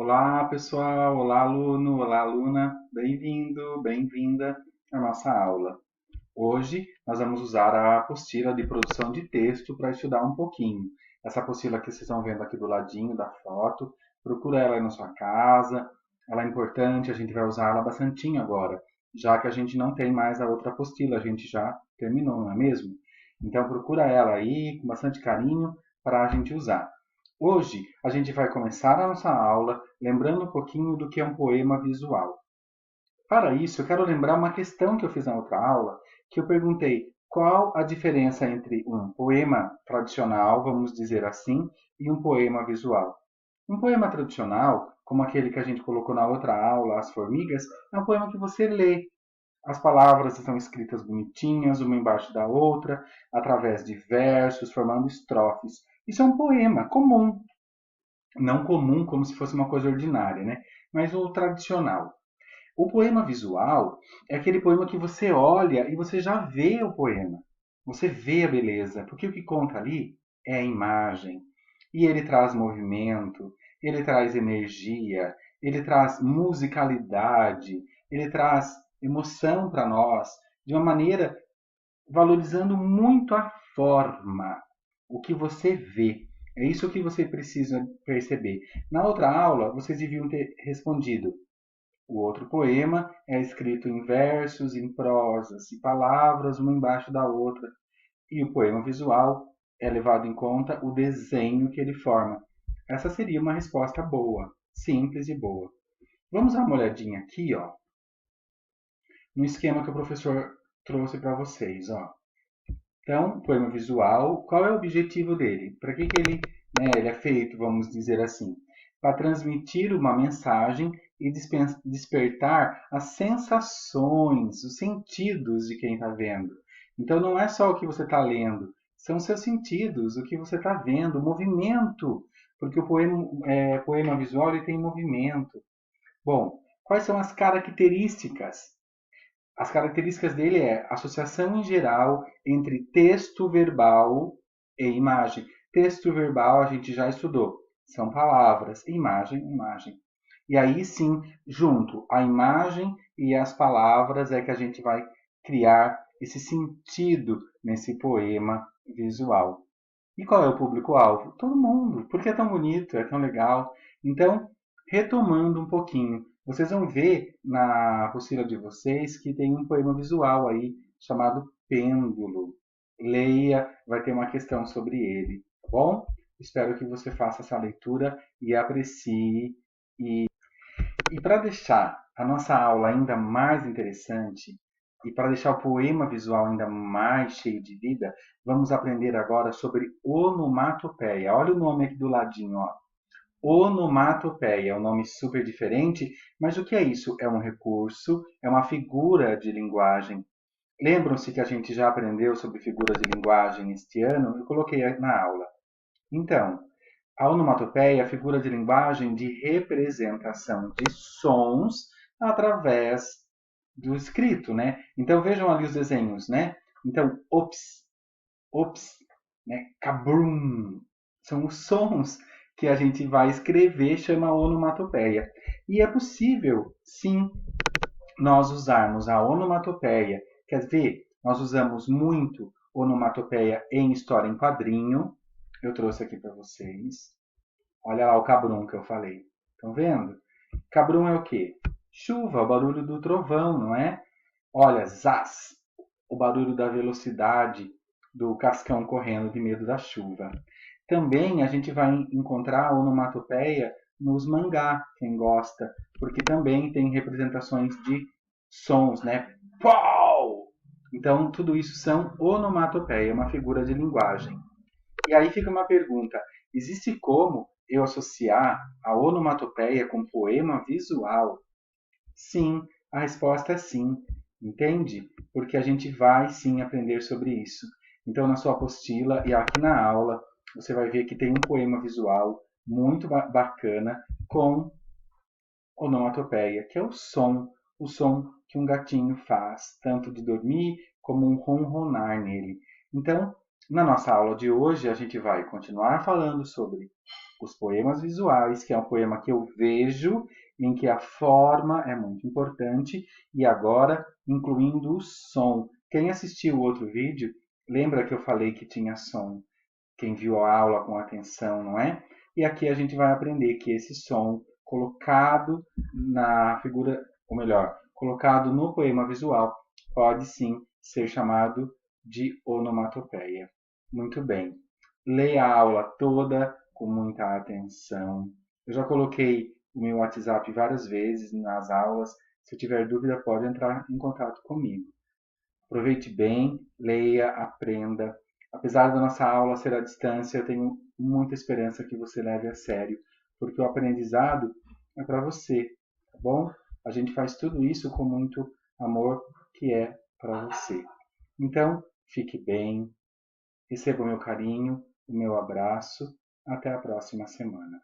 Olá, pessoal! Olá, aluno! Olá, aluna! Bem-vindo, bem-vinda à nossa aula. Hoje nós vamos usar a apostila de produção de texto para estudar um pouquinho. Essa apostila que vocês estão vendo aqui do ladinho da foto, procura ela aí na sua casa. Ela é importante, a gente vai usar ela bastantinho agora, já que a gente não tem mais a outra apostila, a gente já terminou, não é mesmo? Então procura ela aí com bastante carinho para a gente usar. Hoje a gente vai começar a nossa aula lembrando um pouquinho do que é um poema visual. Para isso, eu quero lembrar uma questão que eu fiz na outra aula, que eu perguntei qual a diferença entre um poema tradicional, vamos dizer assim, e um poema visual. Um poema tradicional, como aquele que a gente colocou na outra aula, As Formigas, é um poema que você lê. As palavras estão escritas bonitinhas, uma embaixo da outra, através de versos, formando estrofes. Isso é um poema comum, não comum como se fosse uma coisa ordinária, né? Mas o tradicional. O poema visual é aquele poema que você olha e você já vê o poema. Você vê a beleza, porque o que conta ali é a imagem. E ele traz movimento, ele traz energia, ele traz musicalidade, ele traz emoção para nós, de uma maneira valorizando muito a forma, o que você vê. É isso que você precisa perceber. Na outra aula, vocês deviam ter respondido. O outro poema é escrito em versos, em prosas e palavras, uma embaixo da outra. E o poema visual é levado em conta o desenho que ele forma. Essa seria uma resposta boa, simples e boa. Vamos dar uma olhadinha aqui, ó, no esquema que o professor trouxe para vocês, ó. Então, poema visual, qual é o objetivo dele? Para que ele, ele é feito, vamos dizer assim? Para transmitir uma mensagem e despertar as sensações, os sentidos de quem está vendo. Então, não é só o que você está lendo, são os seus sentidos, o que você está vendo, o movimento, porque o poema visual ele tem movimento. Bom, quais são as características? As características dele é associação em geral entre texto verbal e imagem. Texto verbal a gente já estudou, são palavras, imagem, imagem. E aí sim, junto a imagem e as palavras é que a gente vai criar esse sentido nesse poema visual. E qual é o público-alvo? Todo mundo, porque é tão bonito, é tão legal. Então, retomando um pouquinho, vocês vão ver na apostila de vocês que tem um poema visual aí chamado Pêndulo. Leia, vai ter uma questão sobre ele, tá bom? Espero que você faça essa leitura e aprecie. E para deixar a nossa aula ainda mais interessante e para deixar o poema visual ainda mais cheio de vida, vamos aprender agora sobre onomatopeia. Olha o nome aqui do ladinho, ó. Onomatopeia, é um nome super diferente, mas o que é isso? É um recurso, é uma figura de linguagem. Lembram-se que a gente já aprendeu sobre figuras de linguagem este ano? Eu coloquei na aula. Então, a onomatopeia é a figura de linguagem de representação de sons através do escrito, né? Então vejam ali os desenhos, né? Então, ops, ops, né? Kabrum, são os sons que a gente vai escrever, chama onomatopeia. E é possível, sim, nós usarmos a onomatopeia. Quer ver? Nós usamos muito onomatopeia em história em quadrinho. Eu trouxe aqui para vocês. Olha lá o cabrum que eu falei. Estão vendo? Cabrum é o quê? Chuva, o barulho do trovão, não é? Olha, zaz, o barulho da velocidade do cascão correndo de medo da chuva. Também a gente vai encontrar a onomatopeia nos mangá, quem gosta, porque também tem representações de sons, né? Pau! Então, tudo isso são onomatopeia, uma figura de linguagem. E aí fica uma pergunta: existe como eu associar a onomatopeia com poema visual? Sim, a resposta é sim, entende? Porque a gente vai sim aprender sobre isso. Então, na sua apostila e aqui na aula, você vai ver que tem um poema visual muito bacana com onomatopeia, que é o som que um gatinho faz, tanto de dormir como um ronronar nele. Então, na nossa aula de hoje, a gente vai continuar falando sobre os poemas visuais, que é um poema que eu vejo, em que a forma é muito importante, e agora incluindo o som. Quem assistiu o outro vídeo, lembra que eu falei que tinha som? Quem viu a aula com atenção, não é? E aqui a gente vai aprender que esse som colocado na figura, ou melhor, colocado no poema visual, pode sim ser chamado de onomatopeia. Muito bem. Leia a aula toda com muita atenção. Eu já coloquei o meu WhatsApp várias vezes nas aulas. Se tiver dúvida, pode entrar em contato comigo. Aproveite bem, leia, aprenda. Apesar da nossa aula ser à distância, eu tenho muita esperança que você leve a sério, porque o aprendizado é para você, tá bom? A gente faz tudo isso com muito amor, que é para você. Então, fique bem, receba o meu carinho, o meu abraço. Até a próxima semana.